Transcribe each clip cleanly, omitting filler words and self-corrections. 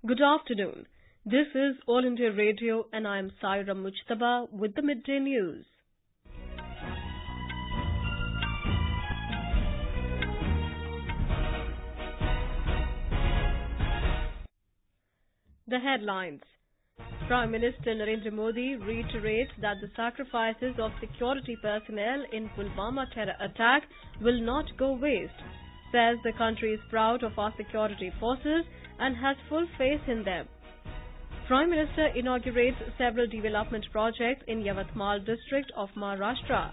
Good afternoon. This is All India Radio and I am Saira Mujtaba with the Midday News. The headlines. Prime Minister Narendra Modi reiterates that the sacrifices of security personnel in Pulwama terror attack will not go waste. Says the country is proud of our security forces and has full faith in them. Prime Minister inaugurates several development projects in Yavatmal district of Maharashtra.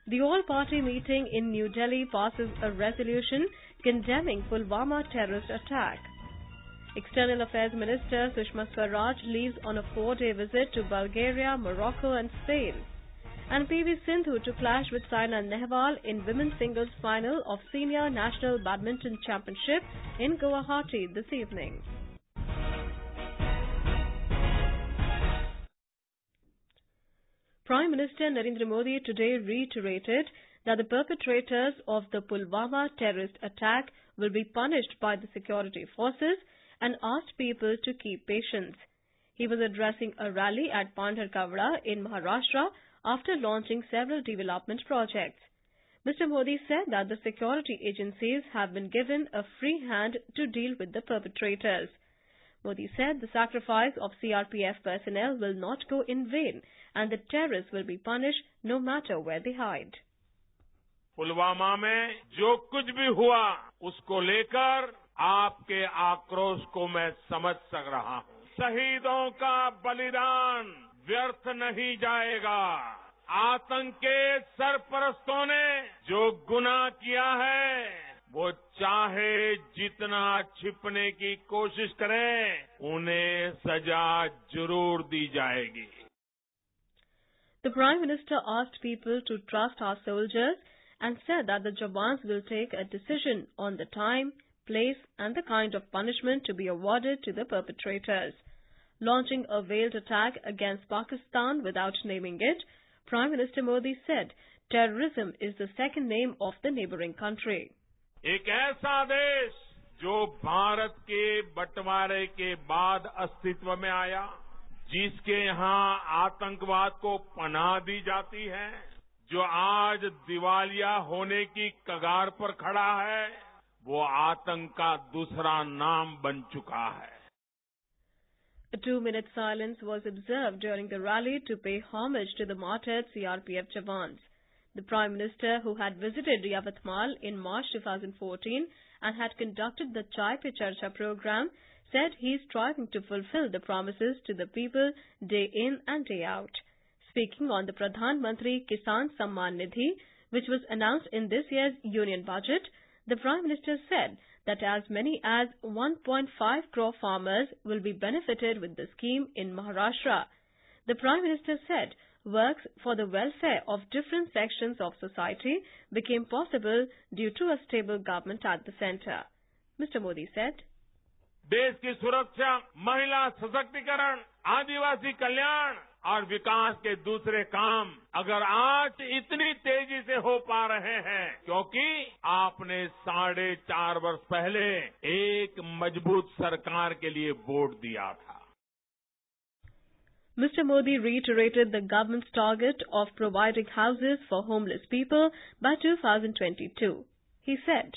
The all-party meeting in New Delhi passes a resolution condemning Pulwama terrorist attack. External Affairs Minister Sushma Swaraj leaves on a 4-day visit to Bulgaria, Morocco and Spain. And PV Sindhu to clash with Saina Nehwal in women's singles final of Senior National Badminton Championship in Guwahati this evening. Prime Minister Narendra Modi today reiterated that the perpetrators of the Pulwama terrorist attack will be punished by the security forces and asked people to keep patience. He was addressing a rally at Pandharkavada in Maharashtra after launching several development projects. Mr. Modi said that the security agencies have been given a free hand to deal with the perpetrators. Modi said the sacrifice of CRPF personnel will not go in vain and the terrorists will be punished no matter where they hide. Pulwama में जो कुछ भी हुआ उसको लेकर आपके आक्रोश को मैं समझ सक रहा हूं। शहीदों का बलिदान व्यर्थ नहीं जाएगा। आतंक के सरपरस्तों ने जो गुनाह किया है वो चाहे जितना छिपने की कोशिश करें उन्हें सजा जरूर दी जाएगी। The Prime Minister asked people to trust our soldiers and said that the Jawans will take a decision on the time, place and the kind of punishment to be awarded to the perpetrators. Launching a veiled attack against Pakistan without naming it, Prime Minister Modi said terrorism is the second name of the neighbouring country. एक ऐसा देश जो भारत के बंटवारे के बाद अस्तित्व में आया, जिसके यहाँ आतंकवाद को पनाह दी जाती है, जो आज दिवालिया होने की कगार पर खड़ा है, वो आतंक का दूसरा नाम बन चुका है। A 2-minute silence was observed during the rally to pay homage to the martyred CRPF Jawans. The Prime Minister, who had visited Yavatmal in March 2014 and had conducted the Chai Pe Charcha program, said he is striving to fulfill the promises to the people day in and day out. Speaking on the Pradhan Mantri Kisan Samman Nidhi, which was announced in this year's Union Budget, the Prime Minister said that as many as 1.5 crore farmers will be benefited with the scheme in Maharashtra. The Prime Minister said works for the welfare of different sections of society became possible due to a stable government at the centre. Mr. Modi said, देश की सुरक्षा, महिला सशक्तिकरण, आदिवासी कल्याण और विकास के दूसरे काम अगर आज इतनी तेजी से हो पा रहे हैं क्योंकि आपने 4.5 वर्ष पहले एक मजबूत सरकार के लिए वोट दिया था। Mr. Modi reiterated the government's target of providing houses for homeless people by 2022. He said,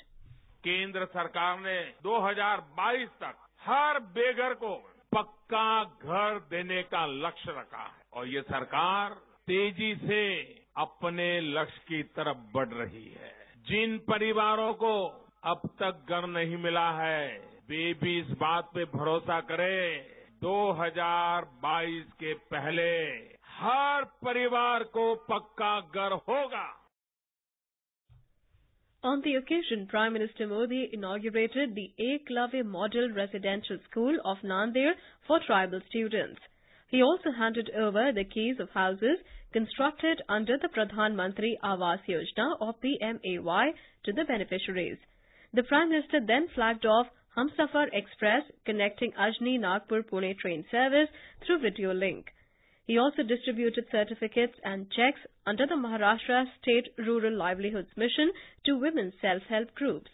केंद्र सरकार ने 2022 तक हर बेघर को पक्का घर देने का लक्ष्य रखा है और ये सरकार तेजी से अपने लक्ष्य की तरफ बढ़ रही है। जिन परिवारों को अब तक घर नहीं मिला है वे भी इस बात पे भरोसा करें 2022 के पहले हर परिवार को पक्का घर होगा। On the occasion, Prime Minister Modi inaugurated the Eklavya Model Residential School of Nanded for tribal students. He also handed over the keys of houses constructed under the Pradhan Mantri Awas Yojana or PMAY to the beneficiaries. The Prime Minister then flagged off Humsafar Express connecting Ajni-Nagpur-Pune train service through video link. He also distributed certificates and checks under the Maharashtra State Rural Livelihoods Mission to women's self-help groups.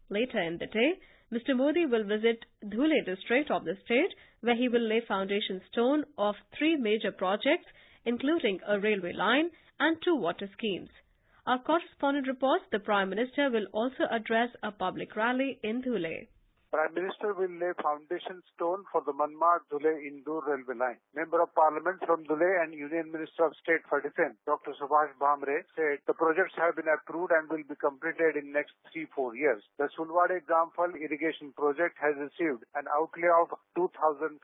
Later in the day, Mr. Modi will visit Dhule district of the state, where he will lay foundation stone of 3 major projects, including a railway line and 2 water schemes. Our correspondent reports the Prime Minister will also address a public rally in Dhule. Prime Minister will lay foundation stone for the Manmad-Dhule-Indur railway line. Member of Parliament from Dhule and Union Minister of State for Defence, Dr. Subhash Bhamre, said the projects have been approved and will be completed in next 3-4 years. The Sulwade Jamphal irrigation project has received an outlay of 2,460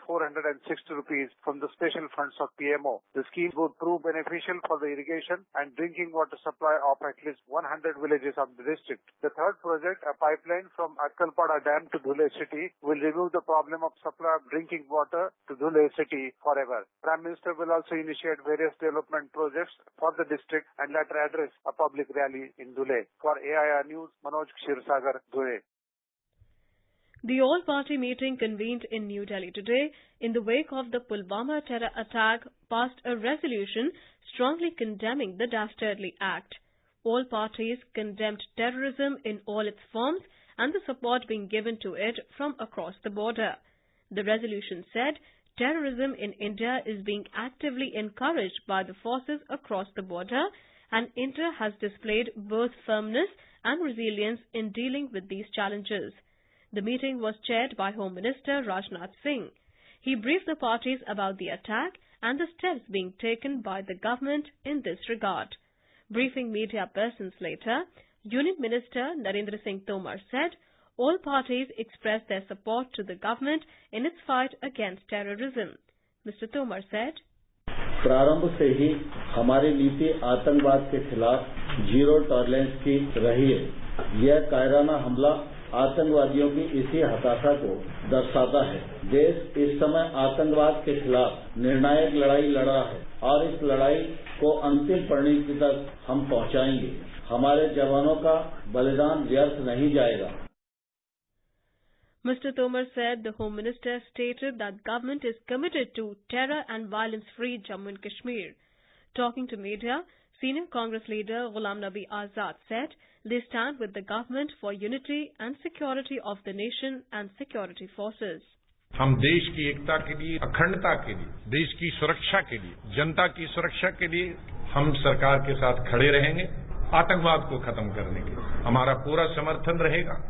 rupees from the special funds of PMO. The scheme would prove beneficial for the irrigation and drinking water supply of at least 100 villages of the district. The third project, a pipeline from Akkalpada Dam to Dhule City, will remove the problem of supply of drinking water to Dhule City forever. Prime Minister will also initiate various development projects for the district and later address a public rally in Dhule. For AIR News, Manoj Kshirsagar, Dhule. The all-party meeting convened in New Delhi today in the wake of the Pulwama terror attack passed a resolution strongly condemning the dastardly act. All parties condemned terrorism in all its forms and the support being given to it from across the border. The resolution said terrorism in India is being actively encouraged by the forces across the border, and India has displayed both firmness and resilience in dealing with these challenges. The meeting was chaired by Home Minister Rajnath Singh. He briefed the parties about the attack and the steps being taken by the government in this regard. Briefing media persons later, Union Minister Narendra Tomar said all parties expressed their support to the government in its fight against terrorism. Mr. Tomar said, प्रारंभ से ही हमारी नीति आतंकवाद के खिलाफ zero tolerance की रही है। यह कायराना हमला आतंकवादियों की इसी हताशा को दर्शाता है। देश इस समय आतंकवाद के खिलाफ निर्णायक लड़ाई लड़ रहा है और इस लड़ाई को अंतिम परिणति तक हम पहुंचाएंगे। हमारे जवानों का बलिदान व्यर्थ नहीं जाएगा। Mr. Tomar said the Home Minister stated that government is committed to terror and violence-free Jammu and Kashmir. Talking to media, senior Congress leader Ghulam Nabi Azad said they stand with the government for unity and security of the nation and security forces. हम देश की एकता के लिए, अखंडता के लिए, देश की सुरक्षा के लिए, जनता की सुरक्षा के लिए हम सरकार के साथ खड़े रहेंगे। आतंकवाद को खत्म करने के लिए हमारा पूरा समर्थन रहेगा।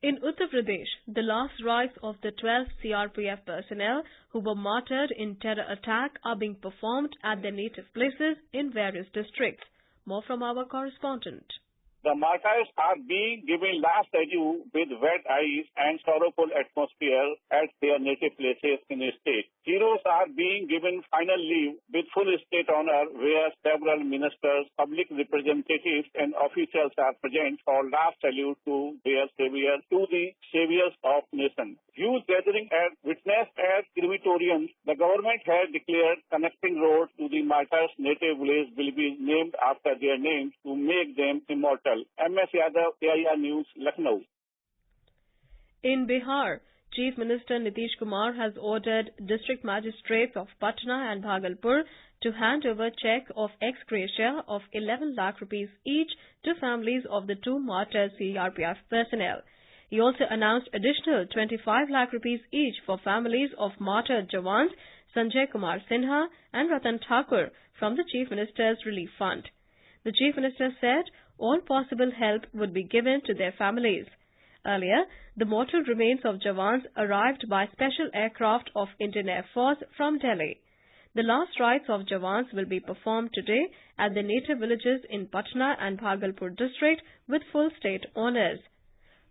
In Uttar Pradesh, the last rites of the 12 CRPF personnel who were martyred in terror attack are being performed at their native places in various districts. More from our correspondent. The martyrs are being given last adieu with wet eyes and sorrowful atmosphere at their native places in the state. Heroes are being given final leave with full state honor where several ministers, public representatives and officials are present for last salute to their savior, to the saviors of nation. Huge gathering at witnessed at crematoriums. The government has declared connecting roads to the martyrs' native village will be named after their names to make them immortal. MS Yadav, AIR News, Lucknow. In Bihar, Chief Minister Nitish Kumar has ordered district magistrates of Patna and Bhagalpur to hand over check of ex gratia of 11 lakh rupees each to families of the 2 martyred CRPF personnel. He also announced additional 25 lakh rupees each for families of martyred Jawans Sanjay Kumar Sinha and Ratan Thakur from the Chief Minister's Relief Fund. The Chief Minister said all possible help would be given to their families. Earlier, the mortal remains of Jawans arrived by special aircraft of Indian Air Force from Delhi. The last rites of Jawans will be performed today at their native villages in Patna and Bhagalpur district with full state honours.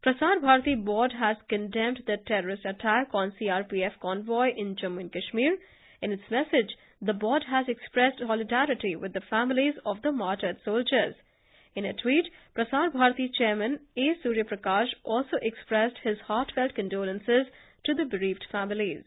Prasar Bharati Board has condemned the terrorist attack on CRPF convoy in Jammu and Kashmir. In its message, the board has expressed solidarity with the families of the martyred soldiers. In a tweet, Prasar Bharati Chairman A. Surya Prakash also expressed his heartfelt condolences to the bereaved families.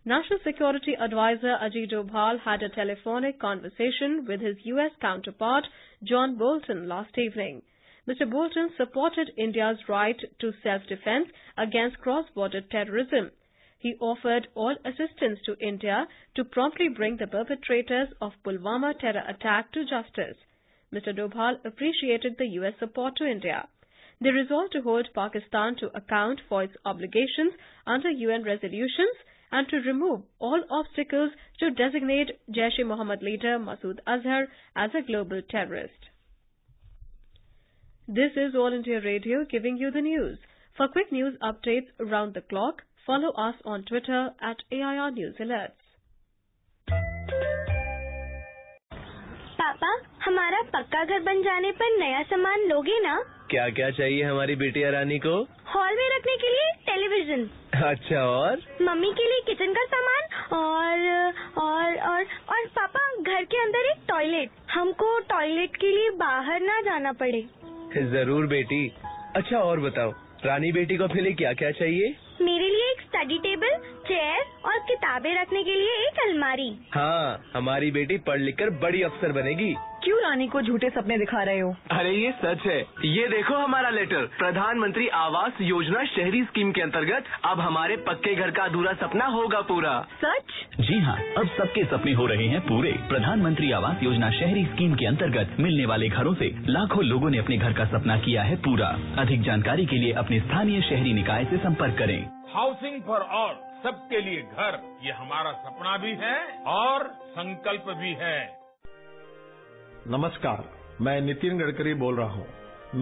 National Security Advisor Ajit Doval had a telephonic conversation with his U.S. counterpart John Bolton last evening. Mr. Bolton supported India's right to self-defense against cross-border terrorism. He offered all assistance to India to promptly bring the perpetrators of Pulwama terror attack to justice. Mr. Dobhal appreciated the US support to India. They resolved to hold Pakistan to account for its obligations under UN resolutions and to remove all obstacles to designate Jaish-e-Mohammed leader Masood Azhar as a global terrorist. This is All India Radio giving you the news. For quick news updates around the clock, follow us on Twitter at AIR News Alerts. पापा, हमारा पक्का घर बन जाने पर नया सामान लोगे ना? क्या क्या चाहिए हमारी बेटी रानी को? हॉल में रखने के लिए टेलीविजन। अच्छा, और? मम्मी के लिए किचन का सामान और पापा घर के अंदर एक टॉयलेट। हमको टॉयलेट के लिए बाहर ना जाना पड़े। जरूर बेटी। अच्छा, और बताओ, रानी बेटी को फिर क्या क्या चाहिए? मेरे लिए एक स्टडी टेबल, चेयर और किताबें रखने के लिए एक अलमारी। हाँ, हमारी बेटी पढ़ लिख कर बड़ी अफसर बनेगी। क्यों रानी को झूठे सपने दिखा रहे हो? अरे ये सच है। ये देखो हमारा लेटर। प्रधानमंत्री आवास योजना शहरी स्कीम के अंतर्गत अब हमारे पक्के घर का अधूरा सपना होगा पूरा। सच? जी हाँ, अब सबके सपने हो रहे हैं पूरे। प्रधानमंत्री आवास योजना शहरी स्कीम के अंतर्गत मिलने वाले घरों से लाखों लोगों ने अपने घर का सपना किया है पूरा। अधिक जानकारी के लिए अपने स्थानीय शहरी निकाय से संपर्क करें। हाउसिंग फॉर ऑल, सबके लिए घर, ये हमारा सपना भी है और संकल्प भी है। नमस्कार, मैं नितिन गडकरी बोल रहा हूँ।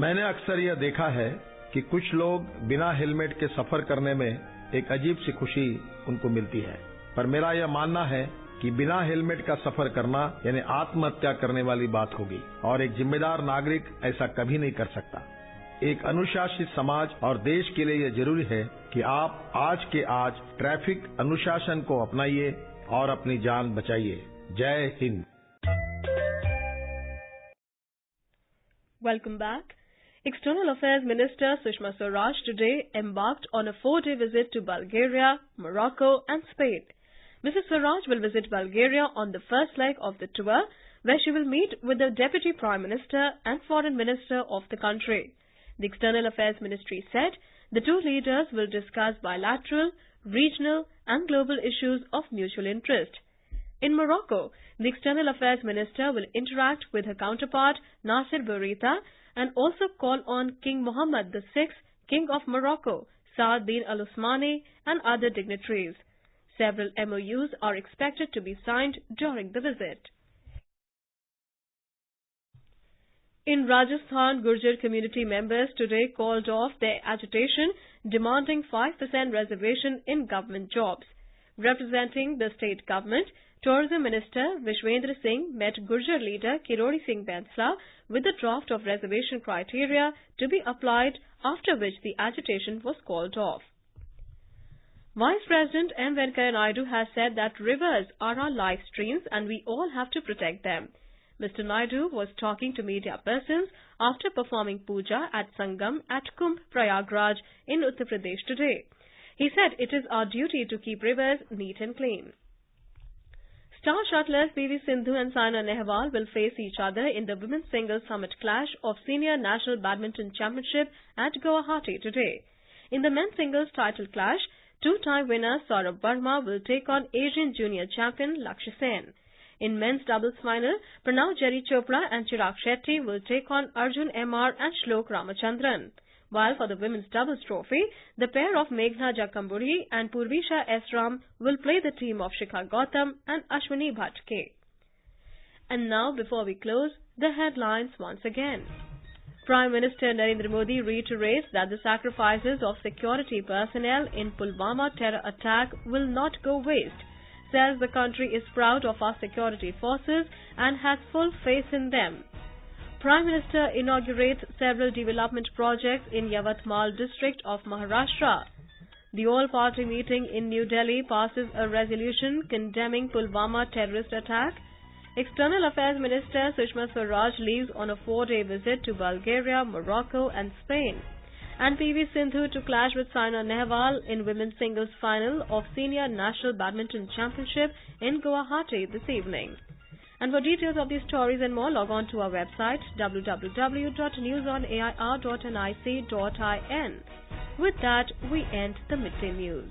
मैंने अक्सर यह देखा है कि कुछ लोग बिना हेलमेट के सफर करने में एक अजीब सी खुशी उनको मिलती है, पर मेरा यह मानना है कि बिना हेलमेट का सफर करना यानी आत्महत्या करने वाली बात होगी और एक जिम्मेदार नागरिक ऐसा कभी नहीं कर सकता। एक अनुशासित समाज और देश के लिए यह जरूरी है कि आप आज के आज ट्रैफिक अनुशासन को अपनाइए और अपनी जान बचाइए। जय Hind. Welcome back. External Affairs Minister Sushma Swaraj today embarked on a 4-day visit to Bulgaria, Morocco and Spain. Mrs. Swaraj will visit Bulgaria on the first leg of the tour, where she will meet with the Deputy Prime Minister and Foreign Minister of the country. The External Affairs Ministry said the two leaders will discuss bilateral, regional and global issues of mutual interest. In Morocco, the External Affairs Minister will interact with her counterpart Nasser Bourita and also call on King Mohammed VI, King of Morocco, Saad bin al-Usmani and other dignitaries. Several MOUs are expected to be signed during the visit. In Rajasthan, Gurjar community members today called off their agitation demanding 5% reservation in government jobs. Representing the state government, Tourism Minister Vishwendra Singh met Gurjar leader Kirori Singh Bansla with the draft of reservation criteria to be applied, after which the agitation was called off. Vice President M. Venkaiah Naidu has said that rivers are our life streams and we all have to protect them. Mr. Naidu was talking to media persons after performing puja at Sangam at Kumbh Prayagraj in Uttar Pradesh today. He said it is our duty to keep rivers neat and clean. Star shuttlers PV Sindhu and Saina Nehwal will face each other in the Women's Singles Summit Clash of Senior National Badminton Championship at Guwahati today. In the men's singles title clash, two-time winner Saurabh Verma will take on Asian Junior Champion Lakshya Sen. In men's doubles final, Pranav Jerry Chopra and Chirag Shetty will take on Arjun MR and Shlok Ramachandran. While for the women's doubles trophy, the pair of Meghna Jakamburi and Purvisha S. Ram will play the team of Shikha Gautam and Ashwini Bhatt K. And now, before we close, the headlines once again. Prime Minister Narendra Modi reiterates that the sacrifices of security personnel in Pulwama terror attack will not go waste. Says the country is proud of our security forces and has full faith in them. Prime Minister inaugurates several development projects in Yavatmal district of Maharashtra. The all-party meeting in New Delhi passes a resolution condemning Pulwama terrorist attack. External Affairs Minister Sushma Swaraj leaves on a 4-day visit to Bulgaria, Morocco and Spain. And PV Sindhu to clash with Saina Nehwal in women's singles final of Senior National Badminton Championship in Guwahati this evening. And for details of these stories and more, log on to our website www.newsonair.nic.in. With that, we end the Midday News.